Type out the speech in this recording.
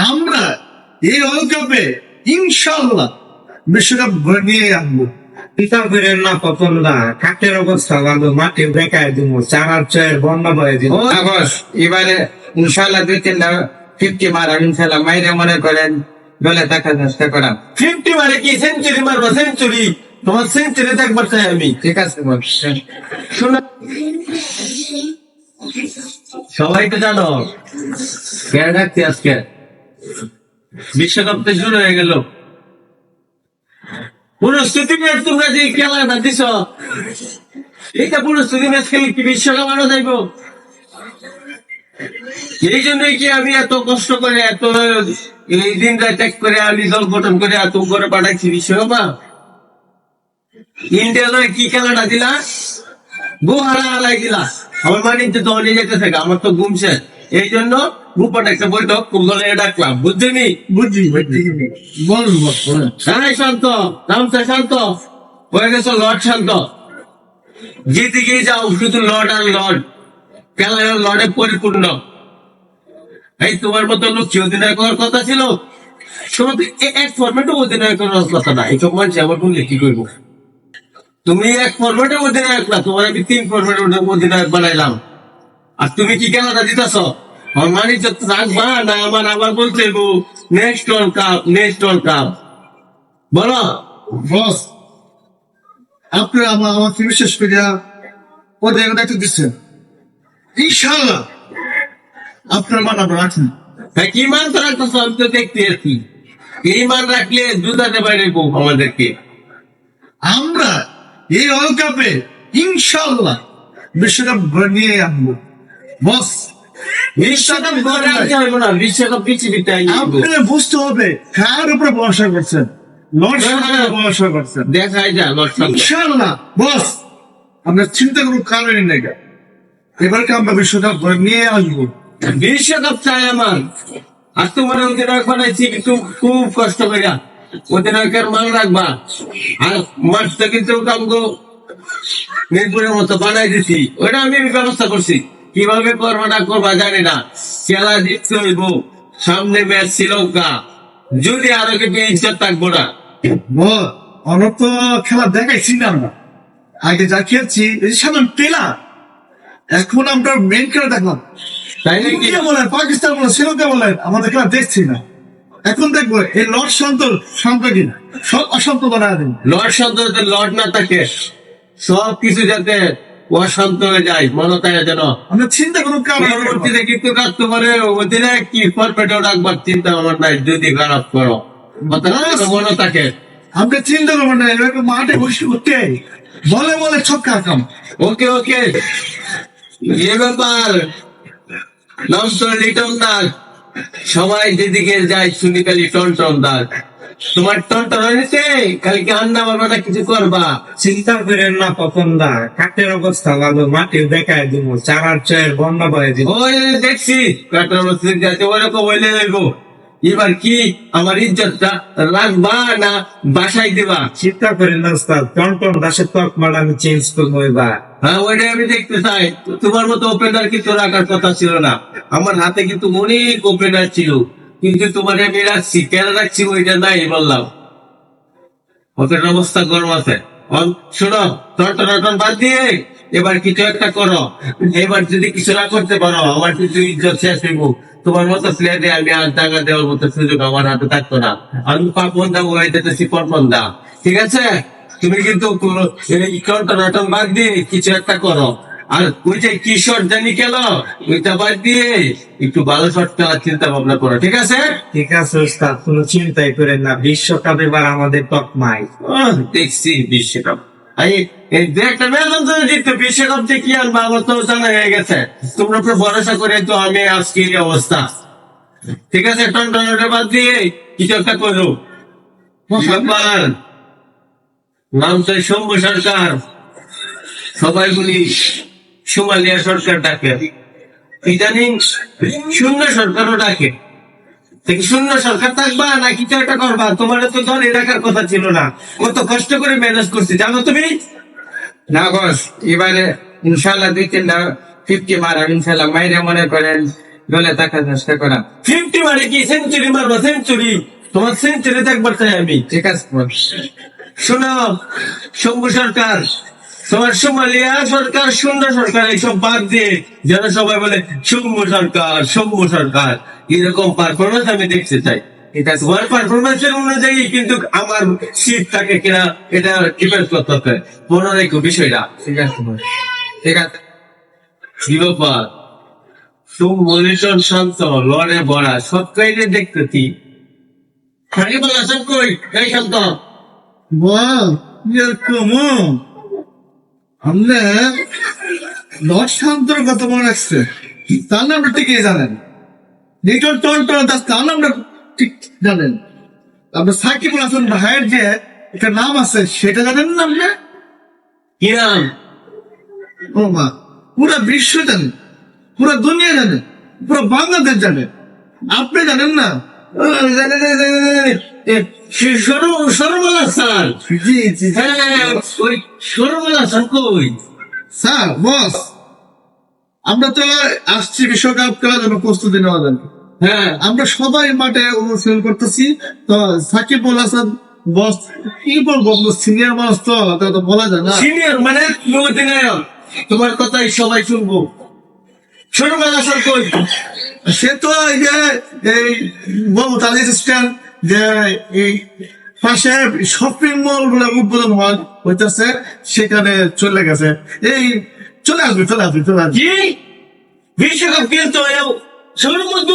আমরা এই ওয়ার্ল্ড কাপে ইনশাল্লাহ বিশ্বকাপ নিয়ে আনবো। পিতা ফিরেন না পতন না, কাঠের অবস্থা ভালো, মাটি বেকায় দিব, চারার চয়ের বন্যা বয়ে দিব। আগস এবারে ইনশাল্লাহ 2-3টা 50 মারা ইনশাল্লাহ মাইরে মনে করেন দলে থাকার চেষ্টা করা। 50 মারে কি সেঞ্চুরি মারবো? সেঞ্চুরি তোমার সেঞ্চুরি দেখবার চাই আমি। ঠিক আছে বল। শোনো, সবাই তো জানো কে ডাকতে আজকে বিশ্বকাপ তো শুরু হয়ে গেল। প্রস্তুতি ম্যাচ তোমরা যে খেলাটা দিছ, এইটা প্রস্তুতি ম্যাচ খেলে কি বিশ্বকাপ আরো যাইব? এই জন্যই কি আমি এত কষ্ট করে এত এই দিন রাত এক করে আমি দল গঠন করে এত করে পাঠাচ্ছি বিশ্বকাপ। ইন্ডিয়া নয় কি খেলাটা দিলা, গোহারা হারাই দিলা। আমার মানিতে তো অনেক যেতে থাকে, আমার তো ঘুমছে। এই জন্য গোপন একটা বৈঠক বলে ডাকলাম, বুঝছেনি? বুঝছি বলুন বলুন। হ্যাঁ শান্ত, রামসা শান্ত হয়ে গেছো, লর্ড শান্ত। যেদিকে যাও শুধু লর্ড আর লর্ড, খেলা লর্ডে পরিপূর্ণ। এই তোমার মতো লোক কি অধিনায়ক হওয়ার কথা ছিল? তোমার তো এক ফর্মেটও অধিনায়ক হওয়ার কথা না। এইসব মানুষ আমার বললে কি করবো? তুমি এক ফর্মেটে অধিনায়ক না, তোমার আমি 3 ফর্মেটে অধিনায়ক বানাইলাম। আর তুমি কি খেলাটা দিতেছ? আমার মানি যত রাখবা না, আমার আবার বলতে next world cup, next world cup বলো। বস, আপনি আমাকে বিশেষ করে ওদের দায়িত্ব দিচ্ছেন। ইনশাল্লাহ আপনার মান আমরা রাখেন। হ্যাঁ, কি মান তো রাখতেছ? আমি তো দেখতে আছি। এই মান রাখলে জুতাতে বাইরে আমাদেরকে। আমরা এই ওয়ার্ল্ড কাপে ইনশাল্লাহ বিশ্বকাপ নিয়ে আনবো। বস, বিশ্বকাপ ঘরে আনতে হবে না, বিশ্বকাপ পৃথিবীতে আপনার বুঝতে হবে কার উপরে ভরসা করছেন। লর্ড সাহেবের ভরসা করছেন। দেখাই যায় লক্ষণ। ইনশাল্লাহ বস, আমরা চিন্তা কোনো কারণই নেই। এবারকে আমরা বিশ্বকাপ নিয়ে আসবো। বিশ্বকাপ চাই আমার। আর তোমার অধিনায়ক বানাইছি কিন্তু খুব কষ্ট করে। অধিনায়কের মান রাখবা। আর মাঠটা কিন্তু কামগো মিরপুরের মতো বানাই দিছি, ওইটা আমি ব্যবস্থা করছি। কিভাবে করবা না করবা জানি না, খেলা জিততে হইব। সামনে ম্যাচ শ্রীলঙ্কা, যদি আরো কিছু ইজ্জত থাকবো না। অনত খেলা দেখাইছি না আমরা, আগে যা খেলছি সাধারণ পেলাম। এখন আমরা মেন খেলা দেখলাম। তাই নাকি? ইন্ডিয়া বলেন, পাকিস্তান বলেন, শ্রীলঙ্কা বলেন, আমাদের খেলা দেখছি না। এখন দেখবো এই লর্ড শান্ত কিনা সব অশান্ত বানায় দিন। লর্ড শান্ত যাতে লর্ড না থাকে, সব কিছু যাতে অশান্ত হয়ে যায়, মনতায় যেন। আমরা চিন্তা কোনো কারণ পরবর্তীতে কিন্তু রাখতে পারে অধিনায়ক কি ফরফেটেও রাখবার চিন্তা আমার নাই, যদি খারাপ করো মনে থাকে। আমরা চিন্তা করবো না, এরকম মাঠে বসে উঠে বলে বলে ছক্কা কাম। ওকে ওকে, এ ব্যাপার নাম তো লিটন দাস। সবাই যেদিকে যায় শুনি খালি টন দাস। তোমার টন হয়েছে, কালকে আন্না বাবাটা কিছু করবা। চিন্তা করেন না পতন না, কাঠের অবস্থা ভালো, মাটি বেকায় দিব, চারার চয়ের বন্যা বয়ে দিব। ওই দেখছি কাটার মধ্যে যাচ্ছে, ওরকম বলে দেবো। এবার কি আমার ইজ্জতটা রাখবা না বাসায় দিবা? চিন্তা করেন না ওস্তাদ, টন দাসের তক মারা আমি চেঞ্জ করবো এবার। হ্যাঁ, ওইটাই আমি দেখতে চাই। তোমার মতো ওপেনার কিন্তু রাখার কথা ছিল না। আমার হাতে কিন্তু অনেক ওপেনার ছিল, কিন্তু তোমার আমি রাখছি। কেন রাখছি ওইটা নাই বললাম। ওপেন অবস্থা গরম আছে। শোনো, টন বাদ দিয়ে এবার কিছু একটা করো। এবার যদি কিছু না করতে পারো, আমার কিছু ইজ্জত শেষ হইব। তোমার মতো প্লেয়ারে আমি আর টাকা দেওয়ার মতো সুযোগ আমার হাতে থাকতো না। আমি পাপন দা ওইটাতেছি পরপন দা, ঠিক আছে? তুমি কিন্তু এই টন বাদ দিয়ে কিছু একটা করো। আর ওই যে কি শট জানি খেল, ওইটা বাদ দিয়ে একটু ভালো শট খেলার চিন্তা ভাবনা করো, ঠিক আছে? ঠিক আছে ওস্তাদ, কোনো চিন্তাই করেন না, বিশ্বকাপ এবার আমাদের তকমাই। দেখছি বিশ্বকাপ। এই দু একটা ম্যাচ অন্তত জিততো, বিশ্বকাপ যে কি আনবা আমার তো জানা হয়ে গেছে। তোমরা উপর ভরসা করে তো আমি আজকে এই অবস্থা, ঠিক আছে? টনটা বাদ দিয়ে কিছু একটা করো। ব্যাপার নাম তো শম্ভু সরকার, সবাই বলি সোমালিয়া সরকার ডাকে, ইদানিং শূন্য সরকারও ডাকে। শূন্য সরকার থাকবা না কিছু একটা করবা? তোমার তো দলে রাখার কথা ছিল না। কত কষ্ট করে ম্যানেজ করছি জানো তুমি? না বস, এবারে ইনশাল্লাহ 2-3টা 50 মারা ইনশাল্লাহ মাইরে মনে করেন দলে থাকার চেষ্টা করা। 50 মারে কি সেঞ্চুরি মারবো? সেঞ্চুরি, তোমার সেঞ্চুরি দেখবার চাই আমি। ঠিক আছে বস। শোনো শম্ভু সরকার, তোমার সোমালিয়া সরকার, সুন্দর সরকার, এইসব বাদ দিয়ে যেন সবাই বলে শম্ভু সরকার, শম্ভু সরকার, এরকম পারফরমেন্স আমি দেখতে চাই। ঠিক আছে তোমার পারফরমেন্সের অনুযায়ী কিন্তু আমার সিট থাকে কিনা এটা ডিপেন্ড করতে হবে। মনে রেখো বিষয়টা। ঠিক আছে বস। ঠিক আছে কি ব্যাপার? সুমনিশন শান্ত, লড়ে বড়া, সব কাইলে দেখতেছি। সাকিব আল হাসান কই? এই শান্ত, বল এরকম আপনি লর্ড শান্তর কথা মনে রাখছে, তার নামটা ঠিকই জানেন। লিটল টন্টন দাস তার নামটা ঠিক জানেন। আপনার সাকিবুল হাসান ভাইয়ের যে একটা নাম আছে সেটা জানেন না আপনি? কি নাম? ও মা, পুরা বিশ্ব জানে, পুরা দুনিয়া জানে, পুরো বাংলাদেশ জানে, আপনি জানেন না? সরবল হাসান। জি জি হ্যাঁ, ওই সরবল হাসান কই? স্যার বস, আমরা তো আসছি বিশ্বকাপ খেলার জন্য প্রস্তুতি নেওয়ার জন্য। হ্যাঁ, আমরা সবাই মাঠে অনুশীলন করতেছি। তো সাকিবুল হাসান বস কি বলবো, সিনিয়র মানুষ তো তা তো বলা যায় না। সিনিয়র মানে অধিনায়ক, তোমার কথাই সবাই শুনবো। সরবল হাসান কই? সে তো এই যে এই বলবো তার স্ট্যান্ড যে এই পাশে শপিং মল গুলো উদ্বোধন হইতেছে, সেখানে চলে গেছে। এই চলে আসবে চলে আসবে চলে আসবে। কি বিশ্বকাপ কিন্তু সর্বোচ্চ